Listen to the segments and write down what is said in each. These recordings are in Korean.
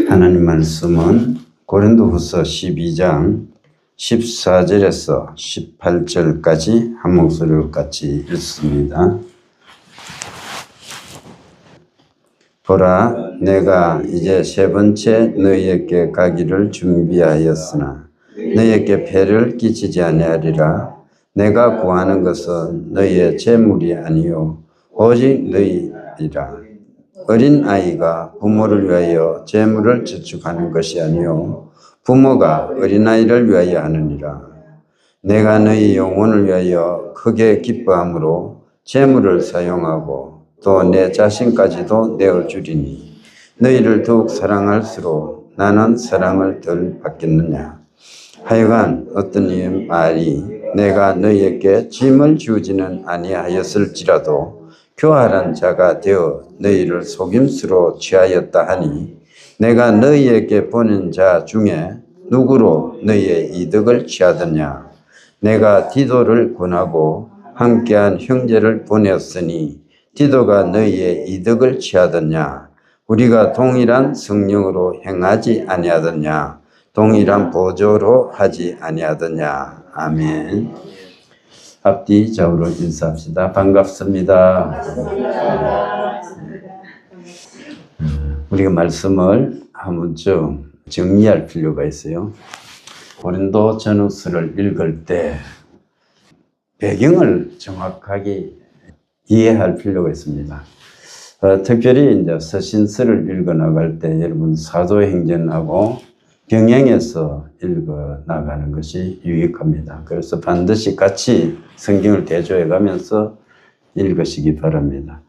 하나님 말씀은 고린도후서 12장 14절에서 18절까지 한 목소리로 같이 읽습니다. 보라, 내가 이제 세 번째 너희에게 가기를 준비하였으나 너희에게 폐를 끼치지 아니하리라. 내가 구하는 것은 너희의 재물이 아니요 오직 너희이라. 어린 아이가 부모를 위하여 재물을 저축하는 것이 아니요 부모가 어린아이를 위하여 하느니라. 내가 너희 영혼을 위하여 크게 기뻐함으로 재물을 사용하고 또 내 자신까지도 내어주리니 너희를 더욱 사랑할수록 나는 사랑을 덜 받겠느냐. 하여간 어떤 이의 말이 내가 너희에게 짐을 주지는 아니하였을지라도 교활한 자가 되어 너희를 속임수로 취하였다 하니 내가 너희에게 보낸 자 중에 누구로 너희의 이득을 취하더냐. 내가 디도를 권하고 함께한 형제를 보냈으니 디도가 너희의 이득을 취하더냐. 우리가 동일한 성령으로 행하지 아니하더냐. 동일한 보조로 하지 아니하더냐. 아멘. 앞뒤 좌우로 인사합시다. 반갑습니다. 우리가 말씀을 한 번쯤 정리할 필요가 있어요. 고린도 전후서를 읽을 때 배경을 정확하게 이해할 필요가 있습니다. 특별히 이제 서신서를 읽어 나갈 때 여러분 사도행전하고 병행해서 읽어 나가는 것이 유익합니다. 그래서 반드시 같이 성경을 대조해 가면서 읽으시기 바랍니다.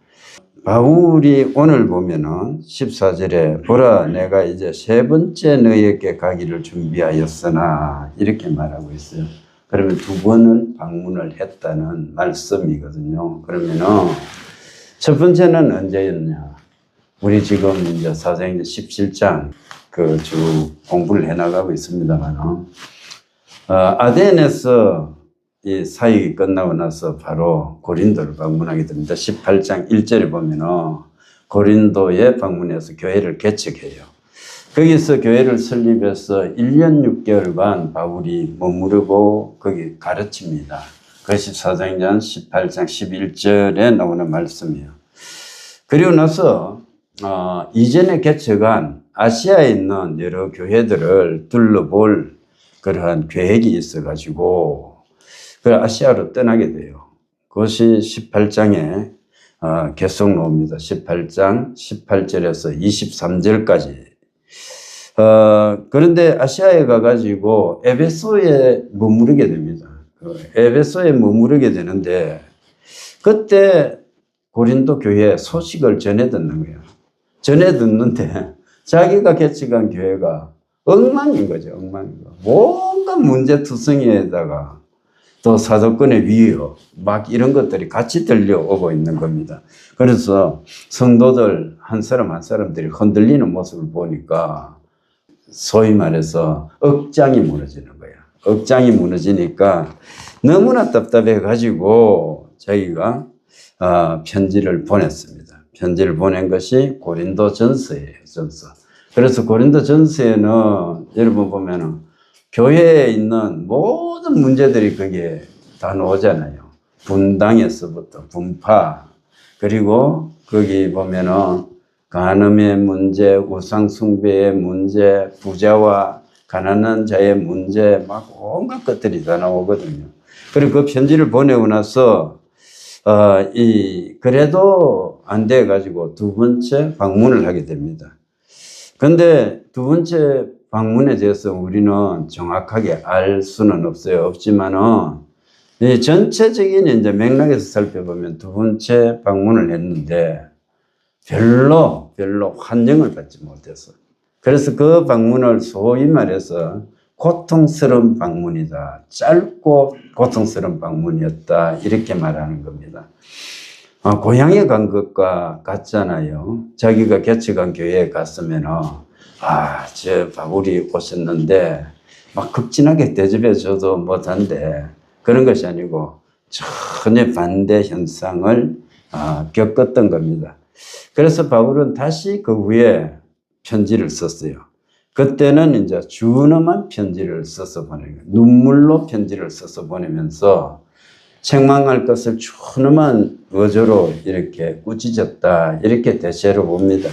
바울이 오늘 보면은 14절에 보라, 내가 이제 세 번째 너희에게 가기를 준비하였으나 이렇게 말하고 있어요. 그러면 두 번을 방문을 했다는 말씀이거든요. 그러면은 첫 번째는 언제였냐? 우리 지금 이제 사도행전 17장 주 공부를 해나가고 있습니다만, 아덴에서 이 사역이 끝나고 나서 바로 고린도를 방문하게 됩니다. 18장 1절에 보면은 고린도에 방문해서 교회를 개척해요. 거기서 교회를 설립해서 1년 6개월간 바울이 머무르고 거기 가르칩니다. 그것이 사도행전 18장 11절에 나오는 말씀이에요. 그리고 나서 이전에 개척한 아시아에 있는 여러 교회들을 둘러볼 그러한 계획이 있어가지고 그 아시아로 떠나게 돼요. 그것이 18장에 계속 나옵니다. 18장 18절에서 23절까지. 그런데 아시아에 가가지고 에베소에 머무르게 됩니다. 에베소에 머무르게 되는데 그때 고린도 교회에 소식을 전해 듣는 거예요. 전해 듣는데 자기가 개척한 교회가 엉망인 거죠. 엉망인 거. 뭔가 문제투성이에다가 또 사도권의 위협 막 이런 것들이 같이 들려오고 있는 겁니다. 그래서 성도들 한 사람 한 사람들이 흔들리는 모습을 보니까 소위 말해서 억장이 무너지는 거예요. 억장이 무너지니까 너무나 답답해 가지고 자기가 편지를 보냈습니다. 편지를 보낸 것이 고린도 전서예요. 전서. 그래서 고린도 전서에는 여러분 보면은 교회에 있는 모든 문제들이 거기에 다 나오잖아요. 분당에서부터 분파, 그리고 거기 보면은 간음의 문제, 우상숭배의 문제, 부자와 가난한 자의 문제, 막 온갖 것들이 다 나오거든요. 그리고 그 편지를 보내고 나서 그래도 안 돼가지고 두 번째 방문을 하게 됩니다. 근데 두 번째 방문에 대해서 우리는 정확하게 알 수는 없지만은, 이 전체적인 이제 맥락에서 살펴보면 두 번째 방문을 했는데 별로 환영을 받지 못해서. 그래서 그 방문을 소위 말해서 고통스러운 방문이다. 짧고 고통스러운 방문이었다. 이렇게 말하는 겁니다. 고향에 간 것과 같잖아요. 자기가 개척한 교회에 갔으면은, 저 바울이 오셨는데, 막 극진하게 대접해줘도 못한데, 그런 것이 아니고, 전혀 반대 현상을 겪었던 겁니다. 그래서 바울은 다시 그 후에 편지를 썼어요. 그때는 이제 준엄한 편지를 써서 보내요. 눈물로 편지를 써서 보내면서 책망할 것을 준엄한 어조로 이렇게 꾸짖었다. 이렇게 대체로 봅니다.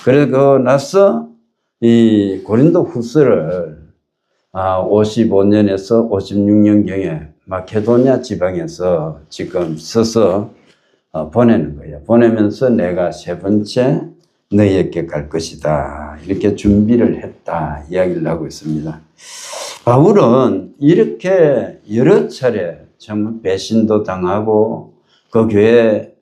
그러고 나서 이 고린도 후서를 55년에서 56년경에 마케도냐 지방에서 지금 써서 보내는 거예요. 보내면서 내가 세 번째 너희에게 갈 것이다. 이렇게 준비를 했다. 이야기를 하고 있습니다. 바울은 이렇게 여러 차례 정말 배신도 당하고 그 교회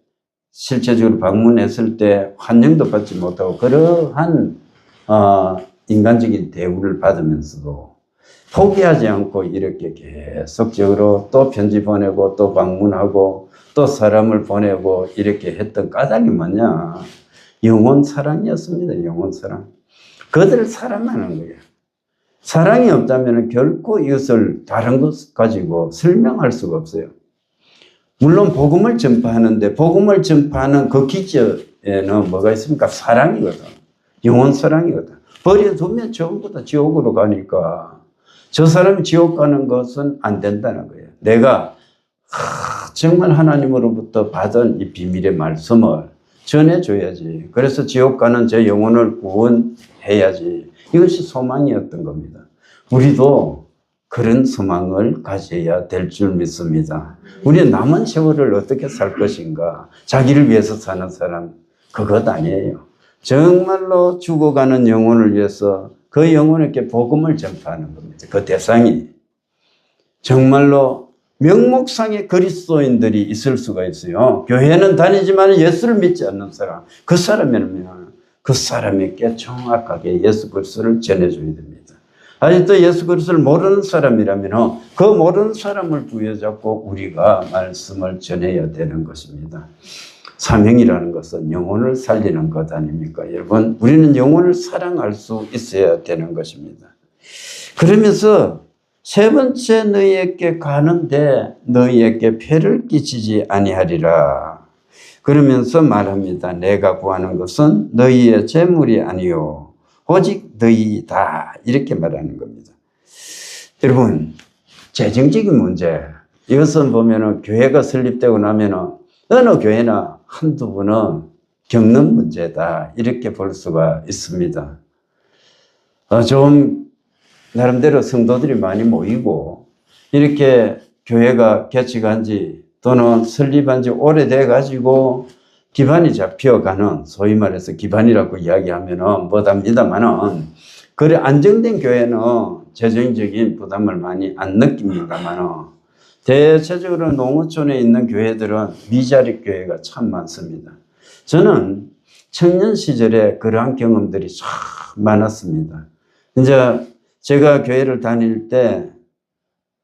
실제적으로 방문했을 때 환영도 받지 못하고 그러한 인간적인 대우를 받으면서도 포기하지 않고 이렇게 계속적으로 또 편지 보내고 또 방문하고 또 사람을 보내고 이렇게 했던 까닭이 뭐냐? 영혼 사랑이었습니다. 영혼 사랑. 그들을 사랑하는 거예요. 사랑이 없다면 결코 이것을 다른 것 가지고 설명할 수가 없어요. 물론 복음을 전파하는데 복음을 전파하는 그 기저에는 뭐가 있습니까? 사랑이거든. 영혼 사랑이거든. 버려두면 전부 다 지옥으로 가니까 저 사람이 지옥 가는 것은 안 된다는 거예요. 내가 정말 하나님으로부터 받은 이 비밀의 말씀을 전해줘야지. 그래서 지옥 가는 제 영혼을 구원해야지. 이것이 소망이었던 겁니다. 우리도 그런 소망을 가져야 될 줄 믿습니다. 우리는 남은 세월을 어떻게 살 것인가? 자기를 위해서 사는 사람 그것 아니에요. 정말로 죽어가는 영혼을 위해서 그 영혼에게 복음을 전파하는 겁니다. 그 대상이 정말로 명목상의 그리스도인들이 있을 수가 있어요. 교회는 다니지만 예수를 믿지 않는 사람, 그 사람이라면 그 사람에게 정확하게 예수 그리스도를 전해줘야 됩니다. 아직도 예수 그리스도를 모르는 사람이라면 그 모르는 사람을 부여잡고 우리가 말씀을 전해야 되는 것입니다. 사명이라는 것은 영혼을 살리는 것 아닙니까? 여러분, 우리는 영혼을 사랑할 수 있어야 되는 것입니다. 그러면서 세 번째 너희에게 가는데 너희에게 폐를 끼치지 아니하리라. 그러면서 말합니다. 내가 구하는 것은 너희의 재물이 아니요 오직 너희다. 이렇게 말하는 겁니다. 여러분, 재정적인 문제, 이것은 보면은 교회가 설립되고 나면은 어느 교회나 한두 분은 겪는 문제다. 이렇게 볼 수가 있습니다. 좀 나름대로 성도들이 많이 모이고 이렇게 교회가 개척한 지 또는 설립한 지 오래돼 가지고 기반이 잡혀가는, 소위 말해서 기반이라고 이야기하면은 못합니다만은, 그래 안정된 교회는 재정적인 부담을 많이 안 느낍니다만은 대체적으로 농어촌에 있는 교회들은 미자립 교회가 참 많습니다. 저는 청년 시절에 그러한 경험들이 참 많았습니다. 이제 제가 교회를 다닐 때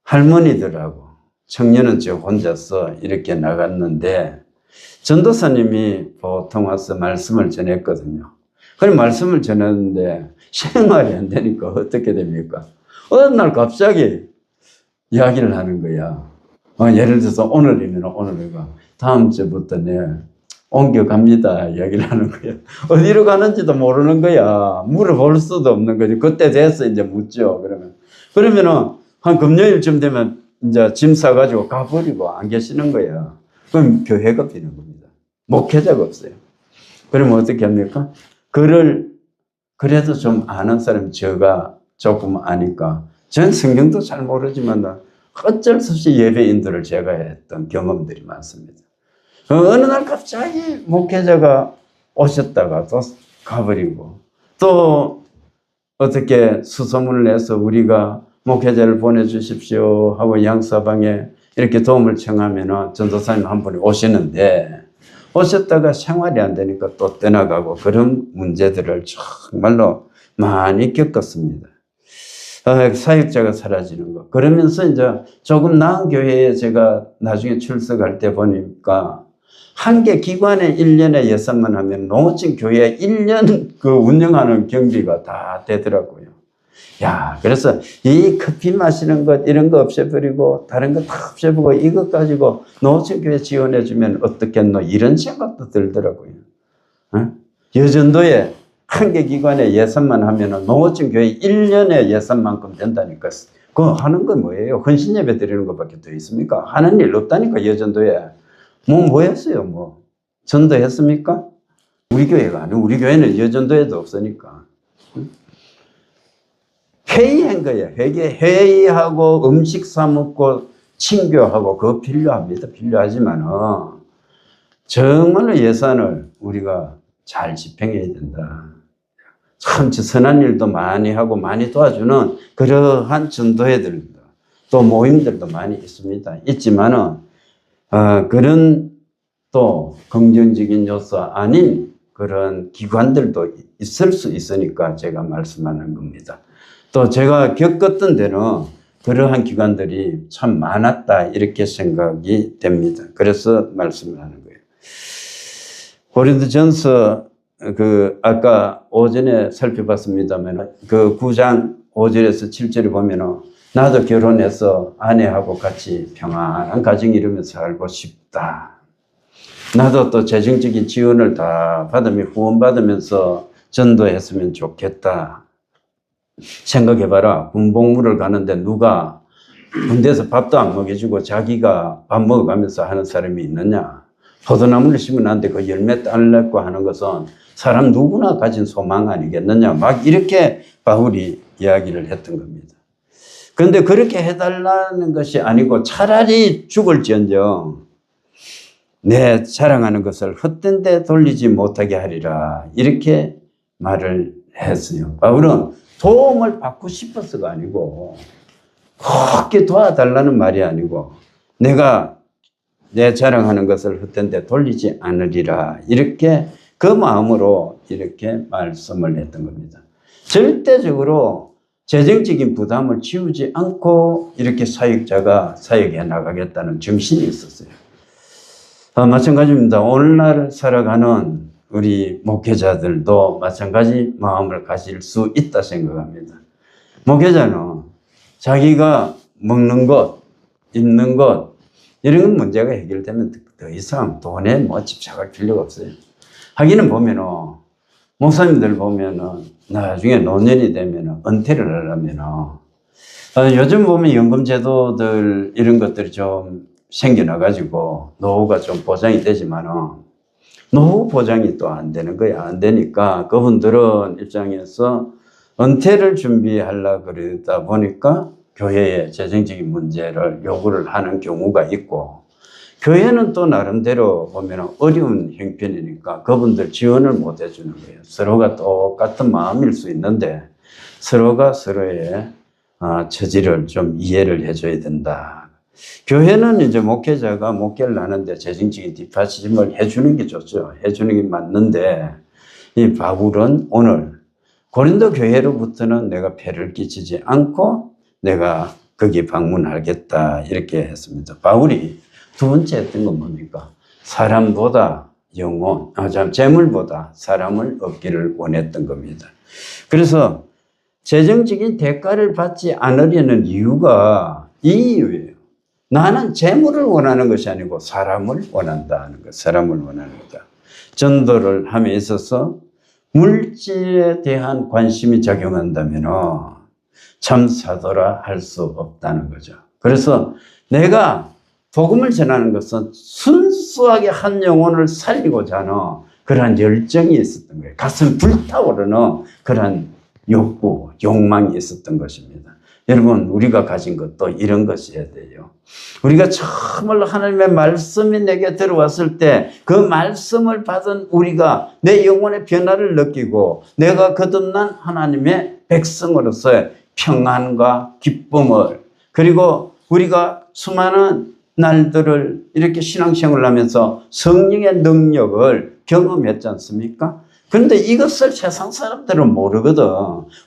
할머니들하고 청년은 저 혼자서 이렇게 나갔는데 전도사님이 보통 와서 말씀을 전했거든요. 그럼 말씀을 전했는데 생활이 안 되니까 어떻게 됩니까? 어느 날 갑자기 이야기를 하는 거야. 예를 들어서 오늘이면 오늘이가 다음 주부터 옮겨갑니다. 이야기를 하는 거야. 어디로 가는지도 모르는 거야. 물어볼 수도 없는 거지. 그때 돼서 이제 묻죠. 그러면은 한 금요일쯤 되면 이제 짐 싸가지고 가버리고 안 계시는 거야. 그럼 교회가 비는 겁니다. 목회자가 없어요. 그러면 어떻게 합니까? 그래도 좀 아는 사람이 저가 조금 아니까. 전 성경도 잘 모르지만 어쩔 수 없이 예배인들을 제가 했던 경험들이 많습니다. 어느 날 갑자기 목회자가 오셨다가 또 가버리고, 또 어떻게 수소문을 내서 우리가 목회자를 보내주십시오 하고 양사방에 이렇게 도움을 청하면은 전도사님 한 분이 오시는데, 오셨다가 생활이 안 되니까 또 떠나가고, 그런 문제들을 정말로 많이 겪었습니다. 사역자가 사라지는 거. 그러면서 이제 조금 나은 교회에 제가 나중에 출석할 때 보니까 한 개 기관에 1년에 예산만 하면 농어촌 교회 1년 그 운영하는 경비가 다 되더라고요. 야, 그래서 이 커피 마시는 것 이런 거 없애버리고 다른 거 다 없애버리고 이것 가지고 농어촌 교회 지원해주면 어떻겠노? 이런 생각도 들더라고요. 여전도에 한 개 기관에 예산만 하면은 농어촌 교회 1년에 예산만큼 된다니까. 그거 하는 건 뭐예요? 헌신 예배 드리는 것밖에 더 있습니까? 하는 일 없다니까, 여전도에. 뭐 했어요, 뭐. 전도했습니까? 우리 교회가 아니고, 우리 교회는 여전도에도 없으니까. 회의한 거예요. 회의하고 음식 사먹고 친교하고 그거 필요합니다. 필요하지만은 정말로 예산을 우리가 잘 집행해야 된다. 참 선한 일도 많이 하고 많이 도와주는 그러한 전도회들 또 모임들도 많이 있습니다. 있지만은 그런 또 긍정적인 요소 아닌 그런 기관들도 있을 수 있으니까 제가 말씀하는 겁니다. 또 제가 겪었던 데는 그러한 기관들이 참 많았다 이렇게 생각이 됩니다. 그래서 말씀을 하는 거예요. 고린도전서 아까 오전에 살펴봤습니다만 그 9장 5절에서 7절에 보면은 나도 결혼해서 아내하고 같이 평안한 가정 이루면서 살고 싶다. 나도 또 재정적인 지원을 다 받으며 후원받으면서 전도했으면 좋겠다. 생각해봐라. 군복무를 가는데 누가 군대에서 밥도 안 먹여주고 자기가 밥 먹어가면서 하는 사람이 있느냐. 포도나무를 심어놨는데 그 열매 따려고 하는 것은 사람 누구나 가진 소망 아니겠느냐. 막 이렇게 바울이 이야기를 했던 겁니다. 그런데 그렇게 해달라는 것이 아니고 차라리 죽을지언정 내 자랑하는 것을 헛된 데 돌리지 못하게 하리라. 이렇게 말을 했어요. 바울은 도움을 받고 싶어서가 아니고 그렇게 도와달라는 말이 아니고 내가 내 자랑하는 것을 헛된 데 돌리지 않으리라. 이렇게 그 마음으로 이렇게 말씀을 했던 겁니다. 절대적으로 재정적인 부담을 지우지 않고 이렇게 사역자가 사역해 나가겠다는 정신이 있었어요. 마찬가지입니다. 오늘날 살아가는 우리 목회자들도 마찬가지 마음을 가질 수 있다 생각합니다. 목회자는 자기가 먹는 것, 입는 것 이런 문제가 해결되면 더 이상 돈에 뭐 집착할 필요가 없어요. 하기는 보면은 목사님들 보면은 나중에 노년이 되면은 은퇴를 하려면은 요즘 보면 연금제도들 이런 것들이 좀 생겨나가지고 노후가 좀 보장이 되지만은 노후 보장이 또 안 되는 거야. 안 되니까 그분들은 입장에서 은퇴를 준비하려고 그러다 보니까 교회의 재정적인 문제를 요구를 하는 경우가 있고 교회는 또 나름대로 보면 어려운 형편이니까 그분들 지원을 못 해주는 거예요. 서로가 똑같은 마음일 수 있는데 서로가 서로의 처지를 좀 이해를 해줘야 된다. 교회는 이제 목회자가 목회를 하는데 재정적인 뒷받침을 해주는 게 좋죠. 해주는 게 맞는데 이 바울은 오늘 고린도 교회로부터는 내가 폐를 끼치지 않고 내가 거기 방문하겠다 이렇게 했습니다. 바울이 두 번째 했던 건 뭡니까? 사람보다 재물보다 사람을 얻기를 원했던 겁니다. 그래서 재정적인 대가를 받지 않으려는 이유가 이 이유예요. 나는 재물을 원하는 것이 아니고 사람을 원한다는 것, 사람을 원하는 거다. 전도를 함에 있어서 물질에 대한 관심이 작용한다면 참 사도라 할 수 없다는 거죠. 그래서 내가 복음을 전하는 것은 순수하게 한 영혼을 살리고자 하는 그러한 열정이 있었던 거예요. 가슴 불타오르는 그러한 욕구, 욕망이 있었던 것입니다. 여러분, 우리가 가진 것도 이런 것이어야 돼요. 우리가 정말로 하나님의 말씀이 내게 들어왔을 때 그 말씀을 받은 우리가 내 영혼의 변화를 느끼고 내가 거듭난 하나님의 백성으로서의 평안과 기쁨을 그리고 우리가 수많은 날들을 이렇게 신앙생활을 하면서 성령의 능력을 경험했지 않습니까? 그런데 이것을 세상 사람들은 모르거든.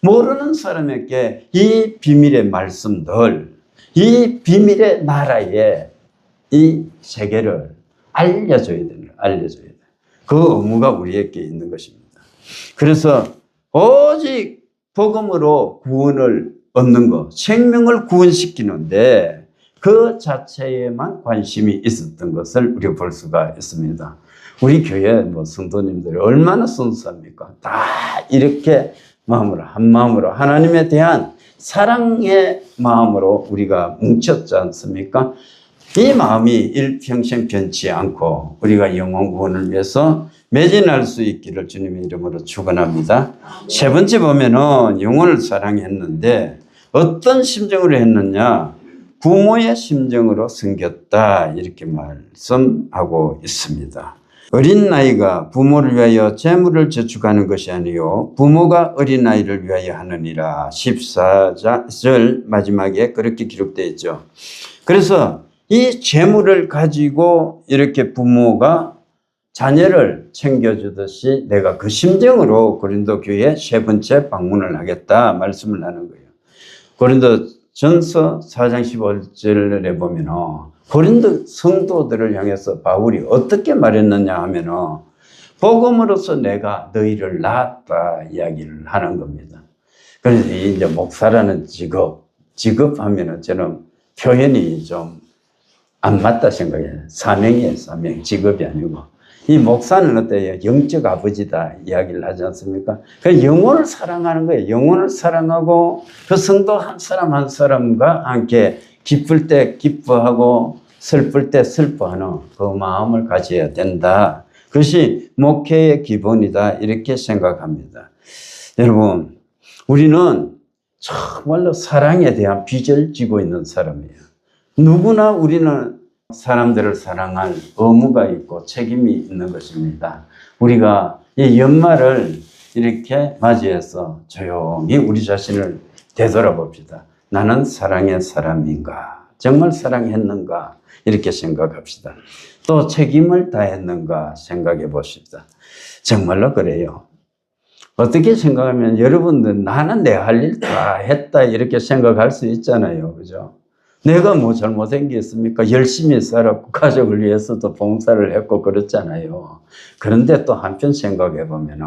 모르는 사람에게 이 비밀의 말씀들, 이 비밀의 나라의 이 세계를 알려줘야 돼요. 알려줘야 돼요. 그 의무가 우리에게 있는 것입니다. 그래서 오직 복음으로 구원을 얻는 것, 생명을 구원시키는데 그 자체에만 관심이 있었던 것을 우리가 볼 수가 있습니다. 우리 교회 뭐 성도님들이 얼마나 순수합니까? 다 이렇게 마음으로, 한 마음으로 하나님에 대한 사랑의 마음으로 우리가 뭉쳤지 않습니까? 이 마음이 일평생 변치 않고 우리가 영혼 구원을 위해서 매진할 수 있기를 주님의 이름으로 축원합니다. 세 번째 보면은 영혼을 사랑했는데 어떤 심정으로 했느냐? 부모의 심정으로 섬겼다 이렇게 말씀하고 있습니다. 어린 나이가 부모를 위하여 재물을 저축하는 것이 아니요 부모가 어린 나이를 위하여 하느니라. 14절 마지막에 그렇게 기록되어 있죠. 그래서 이 재물을 가지고 이렇게 부모가 자녀를 챙겨주듯이 내가 그 심정으로 고린도 교회에 세 번째 방문을 하겠다 말씀을 하는 거예요. 고린도 전서 4장 15절에 보면 고린도 성도들을 향해서 바울이 어떻게 말했느냐 하면 복음으로서 내가 너희를 낳았다 이야기를 하는 겁니다. 그래서 이제 목사라는 직업하면 저는 표현이 좀 안 맞다 생각해요. 사명이에요, 사명. 직업이 아니고. 이 목사는 어때요? 영적 아버지다 이야기를 하지 않습니까? 그 영혼을 사랑하는 거예요. 영혼을 사랑하고 그 성도 한 사람 한 사람과 함께 기쁠 때 기뻐하고 슬플 때 슬퍼하는 그 마음을 가져야 된다. 그것이 목회의 기본이다 이렇게 생각합니다. 여러분, 우리는 정말로 사랑에 대한 빚을 지고 있는 사람이에요. 누구나 우리는 사람들을 사랑할 의무가 있고 책임이 있는 것입니다. 우리가 이 연말을 이렇게 맞이해서 조용히 우리 자신을 되돌아봅시다. 나는 사랑의 사람인가? 정말 사랑했는가? 이렇게 생각합시다. 또 책임을 다했는가 생각해 보십시다. 정말로 그래요. 어떻게 생각하면 여러분들 나는 내 할 일 다 했다 이렇게 생각할 수 있잖아요. 그죠? 내가 뭐 잘못한 게 있습니까? 열심히 살았고 가족을 위해서도 봉사를 했고 그렇잖아요. 그런데 또 한편 생각해 보면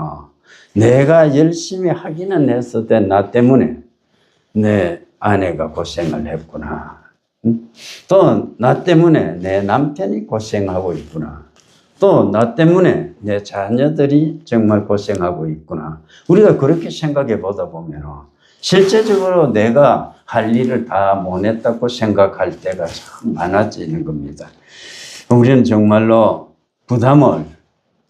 내가 열심히 하기는 했을 나 때문에 내 아내가 고생을 했구나. 또 나 때문에 내 남편이 고생하고 있구나. 또 나 때문에 내 자녀들이 정말 고생하고 있구나. 우리가 그렇게 생각해 보다 보면 실제적으로 내가 할 일을 다 못했다고 생각할 때가 참 많아지는 겁니다. 우리는 정말로 부담을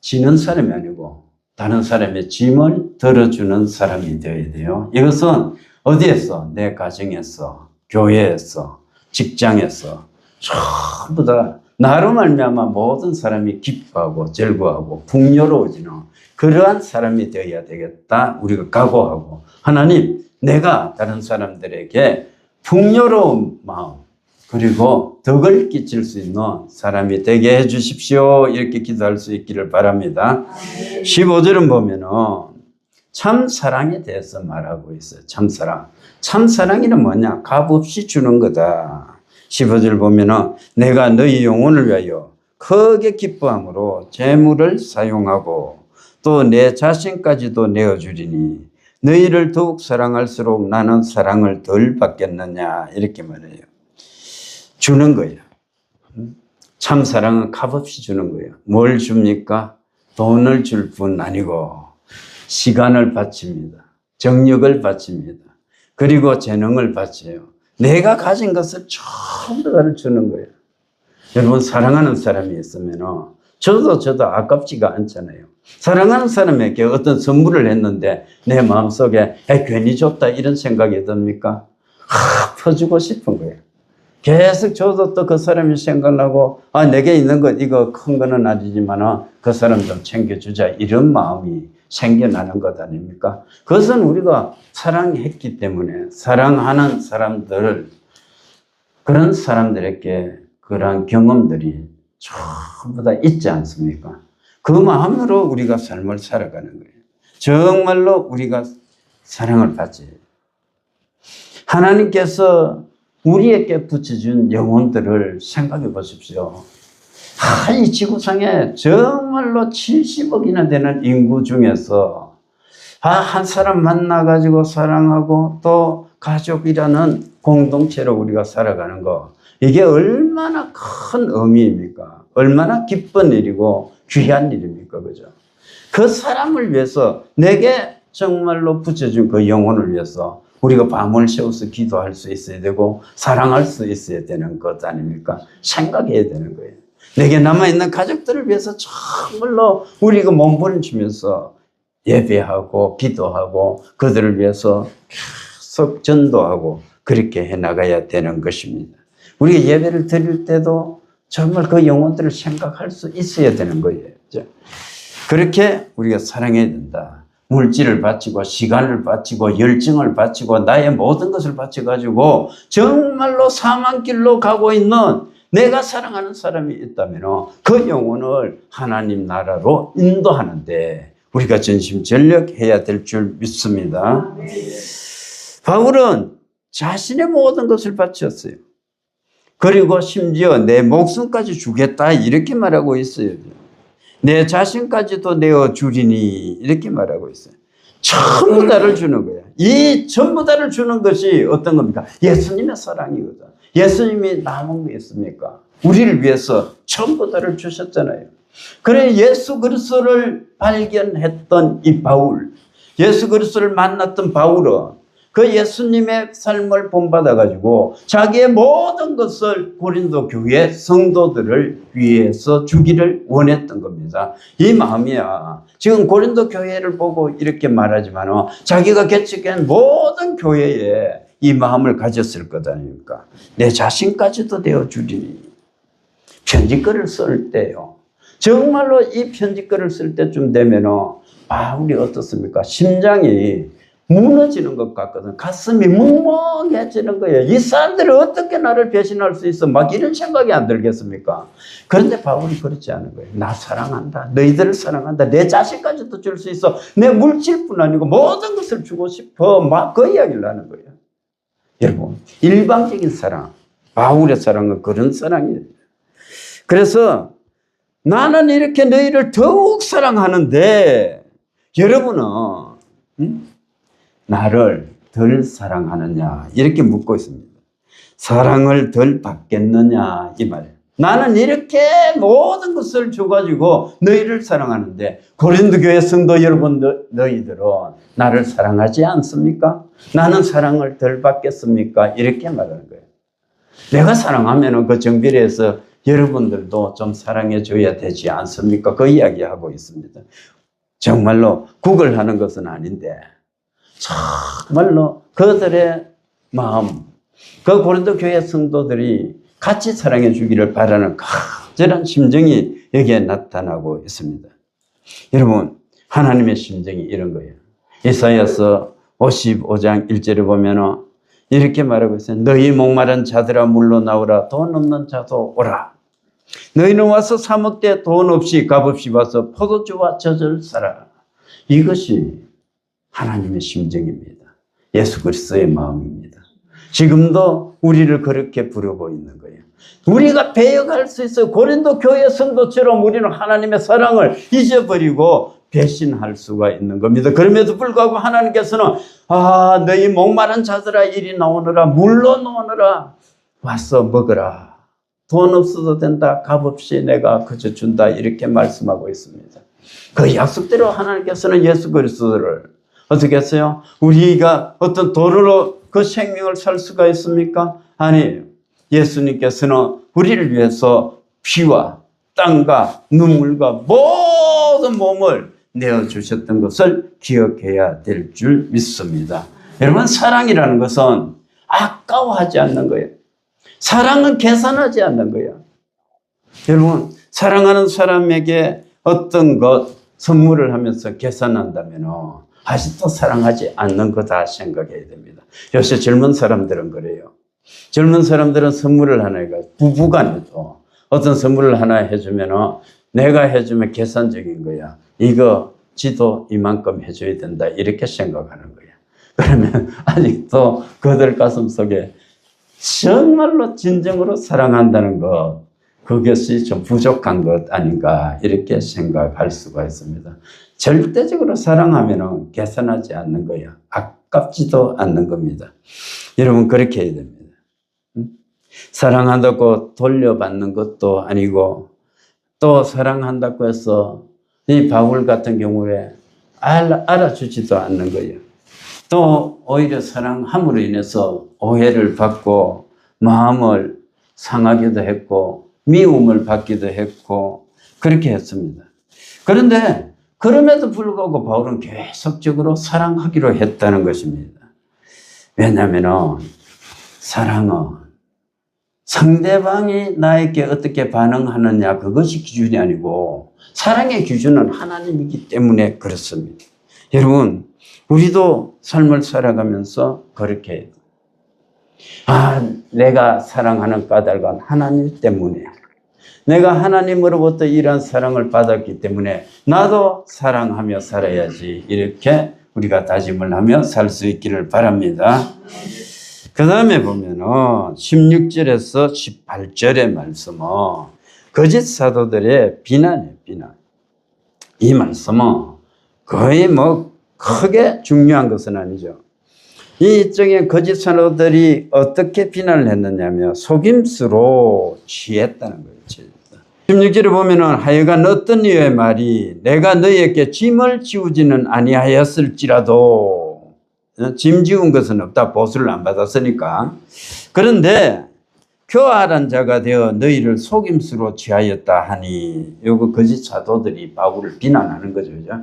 지는 사람이 아니고 다른 사람의 짐을 들어주는 사람이 되어야 돼요. 이것은 어디에서? 내 가정에서, 교회에서, 직장에서 전부 다 나로 말미암아 모든 사람이 기뻐하고 즐거워하고 풍요로워지는 그러한 사람이 되어야 되겠다. 우리가 각오하고 하나님 내가 다른 사람들에게 풍요로운 마음 그리고 덕을 끼칠 수 있는 사람이 되게 해 주십시오. 이렇게 기도할 수 있기를 바랍니다. 15절은 보면은 참 사랑에 대해서 말하고 있어요. 참사랑. 참사랑이는 뭐냐? 값없이 주는 거다. 15절 보면은 내가 너희 영혼을 위하여 크게 기뻐함으로 재물을 사용하고 또 내 자신까지도 내어주리니 너희를 더욱 사랑할수록 나는 사랑을 덜 받겠느냐 이렇게 말해요. 주는 거예요. 참 사랑은 값없이 주는 거예요. 뭘 줍니까? 돈을 줄 뿐 아니고 시간을 바칩니다. 정력을 바칩니다. 그리고 재능을 바쳐요. 내가 가진 것을 전부 다를 주는 거예요. 여러분 사랑하는 사람이 있으면 저도 아깝지가 않잖아요. 사랑하는 사람에게 어떤 선물을 했는데 내 마음속에 괜히 줬다 이런 생각이 듭니까? 퍼주고 싶은 거예요. 계속 줘도 또 그 사람이 생각나고 내게 있는 것 이거 큰 거는 아니지만 그 사람 좀 챙겨주자 이런 마음이 생겨나는 것 아닙니까? 그것은 우리가 사랑했기 때문에 사랑하는 사람들 그런 사람들에게 그러한 경험들이 전부 다 있지 않습니까? 그 마음으로 우리가 삶을 살아가는 거예요. 정말로 우리가 사랑을 받지. 하나님께서 우리에게 붙여준 영혼들을 생각해 보십시오. 이 지구상에 정말로 70억이나 되는 인구 중에서 한 사람 만나가지고 사랑하고 또 가족이라는 공동체로 우리가 살아가는 거 이게 얼마나 큰 의미입니까? 얼마나 기쁜 일이고 귀한 일입니까? 그죠? 그 사람을 위해서 내게 정말로 붙여준 그 영혼을 위해서 우리가 밤을 새워서 기도할 수 있어야 되고 사랑할 수 있어야 되는 것 아닙니까? 생각해야 되는 거예요. 내게 남아있는 가족들을 위해서 정말로 우리가 몸부림치면서 예배하고 기도하고 그들을 위해서 계속 전도하고 그렇게 해나가야 되는 것입니다. 우리가 예배를 드릴 때도 정말 그 영혼들을 생각할 수 있어야 되는 거예요. 그렇게 우리가 사랑해야 된다. 물질을 바치고 시간을 바치고 열정을 바치고 나의 모든 것을 바쳐가지고 정말로 사망길로 가고 있는 내가 사랑하는 사람이 있다면 그 영혼을 하나님 나라로 인도하는데 우리가 전심전력해야 될 줄 믿습니다. 바울은 자신의 모든 것을 바쳤어요. 그리고 심지어 내 목숨까지 주겠다 이렇게 말하고 있어요. 내 자신까지도 내어주리니 이렇게 말하고 있어요. 전부 다를 주는 거예요. 이 전부 다를 주는 것이 어떤 겁니까? 예수님의 사랑이거든. 예수님이 남은 게 있습니까? 우리를 위해서 전부 다를 주셨잖아요. 그래 예수 그리스도를 발견했던 이 바울, 예수 그리스도를 만났던 바울은 그 예수님의 삶을 본받아가지고 자기의 모든 것을 고린도 교회 성도들을 위해서 주기를 원했던 겁니다. 이 마음이야. 지금 고린도 교회를 보고 이렇게 말하지만 자기가 개척한 모든 교회에 이 마음을 가졌을 것 아닙니까? 내 자신까지도 내어주리니. 편지글을 쓸 때요. 정말로 이 편지글을 쓸 때쯤 되면 바울이 어떻습니까? 심장이 무너지는 것 같거든. 가슴이 멍멍해지는 거예요. 이 사람들이 어떻게 나를 배신할 수 있어? 막 이런 생각이 안 들겠습니까? 그런데 바울이 그렇지 않은 거예요. 나 사랑한다. 너희들을 사랑한다. 내 자신까지도 줄 수 있어. 내 물질뿐 아니고 모든 것을 주고 싶어. 막 그 이야기를 하는 거예요. 여러분, 일방적인 사랑. 바울의 사랑은 그런 사랑이에요. 그래서 나는 이렇게 너희를 더욱 사랑하는데 여러분은 나를 덜 사랑하느냐 이렇게 묻고 있습니다. 사랑을 덜 받겠느냐 이 말이에요. 나는 이렇게 모든 것을 줘가지고 너희를 사랑하는데 고린도 교회 성도 여러분 너희들은 나를 사랑하지 않습니까? 나는 사랑을 덜 받겠습니까? 이렇게 말하는 거예요. 내가 사랑하면 그 정비례에서 여러분들도 좀 사랑해 줘야 되지 않습니까? 그 이야기하고 있습니다. 정말로 구걸하는 것은 아닌데 정말로 그들의 마음, 그 고린도 교회 성도들이 같이 사랑해 주기를 바라는 간절한 심정이 여기에 나타나고 있습니다. 여러분, 하나님의 심정이 이런 거예요. 이사야서 55장 1절에 보면 이렇게 말하고 있어요. 너희 목마른 자들아 물러나오라. 돈 없는 자도 오라. 너희는 와서 사 먹되 돈 없이 값없이 와서 포도주와 젖을 사라. 이것이 하나님의 심정입니다. 예수 그리스도의 마음입니다. 지금도 우리를 그렇게 부르고 있는 거예요. 우리가 배역할 수 있어요. 고린도 교회 성도처럼 우리는 하나님의 사랑을 잊어버리고 배신할 수가 있는 겁니다. 그럼에도 불구하고 하나님께서는 너희 목마른 자들아 이리 나오너라 물러나오너라 와서 먹어라. 돈 없어도 된다. 값없이 내가 그저 준다. 이렇게 말씀하고 있습니다. 그 약속대로 하나님께서는 예수 그리스도를 어떻게 했어요? 우리가 어떤 돈으로 그 생명을 살 수가 있습니까? 아니에요. 예수님께서는 우리를 위해서 피와 땀과 눈물과 모든 몸을 내어주셨던 것을 기억해야 될 줄 믿습니다. 여러분, 사랑이라는 것은 아까워하지 않는 거예요. 사랑은 계산하지 않는 거예요. 여러분, 사랑하는 사람에게 어떤 것 선물을 하면서 계산한다면 아직도 사랑하지 않는 거다 생각해야 됩니다. 요새 젊은 사람들은 그래요. 젊은 사람들은 선물을 하나 해가 부부간에도 어떤 선물을 하나 해주면 내가 해주면 계산적인 거야. 이거 지도 이만큼 해줘야 된다. 이렇게 생각하는 거야. 그러면 아직도 그들 가슴 속에 정말로 진정으로 사랑한다는 것, 그것이 좀 부족한 것 아닌가 이렇게 생각할 수가 있습니다. 절대적으로 사랑하면 계산하지 않는 거야. 아깝지도 않는 겁니다. 여러분 그렇게 해야 됩니다. 사랑한다고 돌려받는 것도 아니고 또 사랑한다고 해서 이 바울 같은 경우에 알아주지도 않는 거예요. 또 오히려 사랑함으로 인해서 오해를 받고 마음을 상하기도 했고 미움을 받기도 했고 그렇게 했습니다. 그런데 그럼에도 불구하고 바울은 계속적으로 사랑하기로 했다는 것입니다. 왜냐하면 사랑은 상대방이 나에게 어떻게 반응하느냐 그것이 기준이 아니고 사랑의 기준은 하나님이기 때문에 그렇습니다. 여러분 우리도 삶을 살아가면서 그렇게 해요. 내가 사랑하는 까닭은 하나님 때문에 내가 하나님으로부터 이런 사랑을 받았기 때문에 나도 사랑하며 살아야지 이렇게 우리가 다짐을 하며 살 수 있기를 바랍니다. 그 다음에 보면은 16절에서 18절의 말씀은 거짓 사도들의 비난이에요. 비난. 이 말씀은 거의 크게 중요한 것은 아니죠. 이쪽에 거짓 사도들이 어떻게 비난을 했느냐면 속임수로 취했다는 거예요. 16절에 보면은 하여간 어떤 이의 말이 내가 너희에게 짐을 지우지는 아니하였을지라도 짐 지운 것은 없다. 보수를 안 받았으니까. 그런데 교활한 자가 되어 너희를 속임수로 취하였다 하니 요거 거짓 사도들이 바울을 비난하는 거죠. 그죠?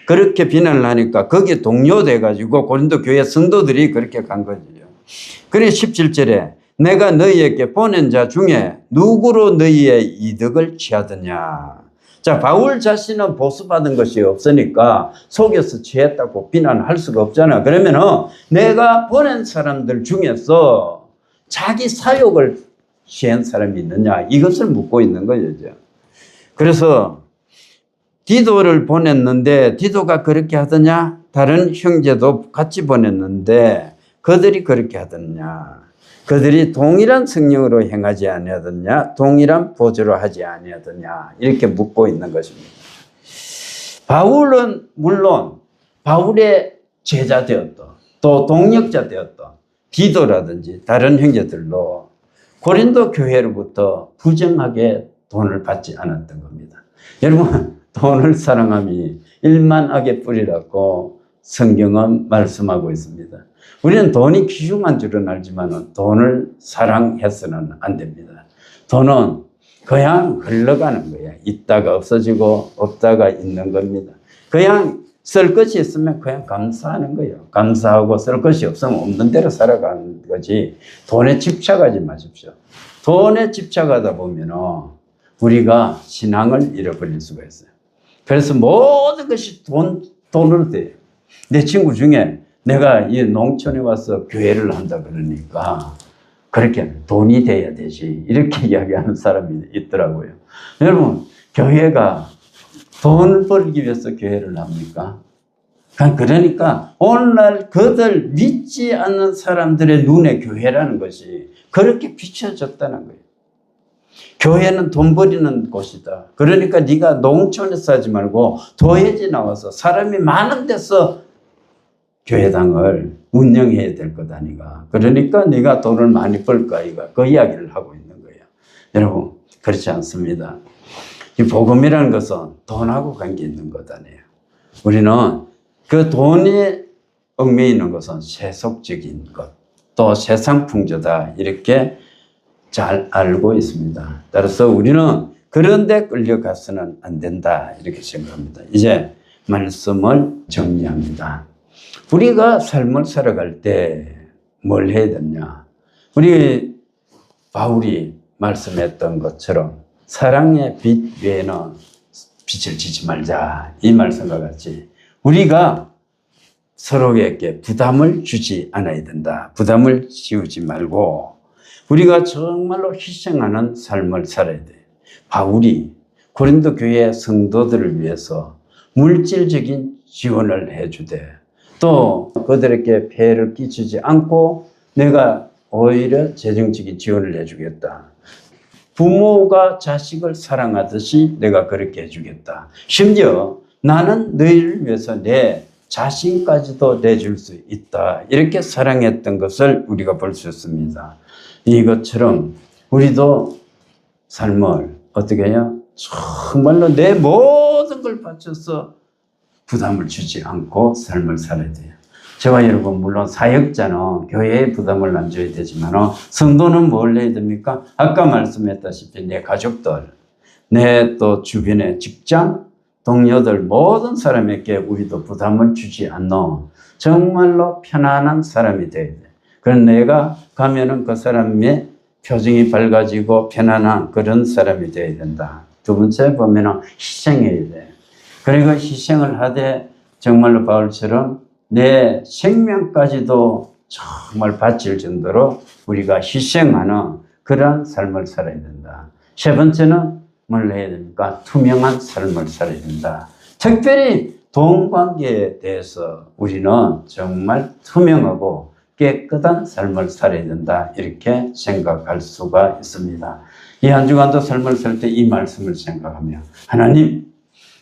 그렇게 비난을 하니까 거기에 동요돼 가지고 고린도 교회 성도들이 그렇게 간 거죠. 그래 17절에 내가 너희에게 보낸 자 중에 누구로 너희의 이득을 취하더냐. 자, 바울 자신은 보수받은 것이 없으니까 속여서 취했다고 비난할 수가 없잖아. 그러면은 내가 보낸 사람들 중에서 자기 사욕을 취한 사람이 있느냐 이것을 묻고 있는 거죠. 그래서 디도를 보냈는데 디도가 그렇게 하더냐? 다른 형제도 같이 보냈는데 그들이 그렇게 하더냐? 그들이 동일한 성령으로 행하지 아니하더냐? 동일한 보조로 하지 아니하더냐? 이렇게 묻고 있는 것입니다. 바울은 물론 바울의 제자 되었던 또 동역자 되었던 디도라든지 다른 형제들로 고린도 교회로부터 부정하게 돈을 받지 않았던 겁니다. 여러분 돈을 사랑함이 일만하게 뿌리라고 성경은 말씀하고 있습니다. 우리는 돈이 귀중한 줄은 알지만 돈을 사랑해서는 안 됩니다. 돈은 그냥 흘러가는 거예요. 있다가 없어지고 없다가 있는 겁니다. 그냥 쓸 것이 있으면 그냥 감사하는 거예요. 감사하고 쓸 것이 없으면 없는 대로 살아가는 거지 돈에 집착하지 마십시오. 돈에 집착하다 보면 우리가 신앙을 잃어버릴 수가 있어요. 그래서 모든 것이 돈으로 돼요. 내 친구 중에 내가 이 농촌에 와서 교회를 한다 그러니까 그렇게 돈이 돼야 되지 이렇게 이야기하는 사람이 있더라고요. 여러분 교회가 돈을 벌기 위해서 교회를 합니까? 그러니까 오늘날 그들 믿지 않는 사람들의 눈에 교회라는 것이 그렇게 비춰졌다는 거예요. 교회는 돈 버리는 곳이다. 그러니까 네가 농촌에서 하지 말고 도회지 나와서 사람이 많은 데서 교회당을 운영해야 될 것 아니가. 그러니까 네가 돈을 많이 벌까 이가 그 이야기를 하고 있는 거예요. 여러분 그렇지 않습니다. 이 복음이라는 것은 돈하고 관계 있는 것 아니에요. 우리는 그 돈이 얽매여 있는 것은 세속적인 것, 또 세상 풍조다 이렇게 잘 알고 있습니다. 따라서 우리는 그런 데 끌려가서는 안 된다 이렇게 생각합니다. 이제 말씀을 정리합니다. 우리가 삶을 살아갈 때 뭘 해야 되냐? 우리 바울이 말씀했던 것처럼 사랑의 빛 외에는 빛을 지지 말자 이 말씀과 같이 우리가 서로에게 부담을 주지 않아야 된다. 부담을 지우지 말고 우리가 정말로 희생하는 삶을 살아야 돼. 바울이 고린도 교회 성도들을 위해서 물질적인 지원을 해주되 또 그들에게 폐해를 끼치지 않고 내가 오히려 재정적인 지원을 해주겠다. 부모가 자식을 사랑하듯이 내가 그렇게 해주겠다. 심지어 나는 너희를 위해서 내 자신까지도 내줄 수 있다. 이렇게 사랑했던 것을 우리가 볼 수 있습니다. 이것처럼 우리도 삶을 어떻게 해요? 정말로 내 모든 걸 바쳐서 부담을 주지 않고 삶을 살아야 돼요. 저와 여러분, 물론 사역자는 교회에 부담을 안 줘야 되지만 성도는 뭘 해야 됩니까? 아까 말씀했다시피 내 가족들, 내 또 주변의 직장, 동료들 모든 사람에게 우리도 부담을 주지 않는 정말로 편안한 사람이 돼야 돼. 그런 내가 가면은 그 사람의 표정이 밝아지고 편안한 그런 사람이 돼야 된다. 두 번째 보면은 희생해야 돼. 그리고 희생을 하되 정말로 바울처럼 내 생명까지도 정말 바칠 정도로 우리가 희생하는 그런 삶을 살아야 된다. 세 번째는 뭘 해야 됩니까? 투명한 삶을 살아야 된다. 특별히 돈 관계에 대해서 우리는 정말 투명하고 깨끗한 삶을 살아야 된다. 이렇게 생각할 수가 있습니다. 이 한 주간도 삶을 살 때 이 말씀을 생각하며 하나님,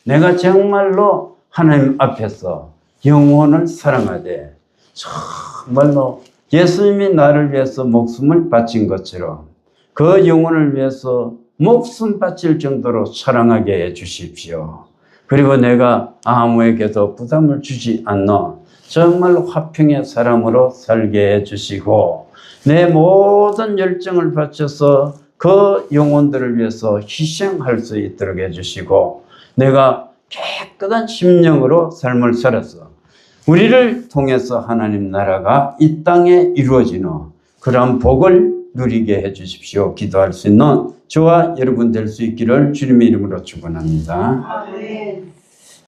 내가 정말로 하나님 앞에서 영혼을 사랑하되 정말로 예수님이 나를 위해서 목숨을 바친 것처럼 그 영혼을 위해서 목숨 바칠 정도로 사랑하게 해 주십시오. 그리고 내가 아무에게도 부담을 주지 않는 정말 화평의 사람으로 살게 해 주시고 내 모든 열정을 바쳐서 그 영혼들을 위해서 희생할 수 있도록 해 주시고 내가 깨끗한 심령으로 삶을 살아서 우리를 통해서 하나님 나라가 이 땅에 이루어지는 그런 복을 누리게 해 주십시오. 기도할 수 있는 저와 여러분 될 수 있기를 주님의 이름으로 축원합니다. 아멘.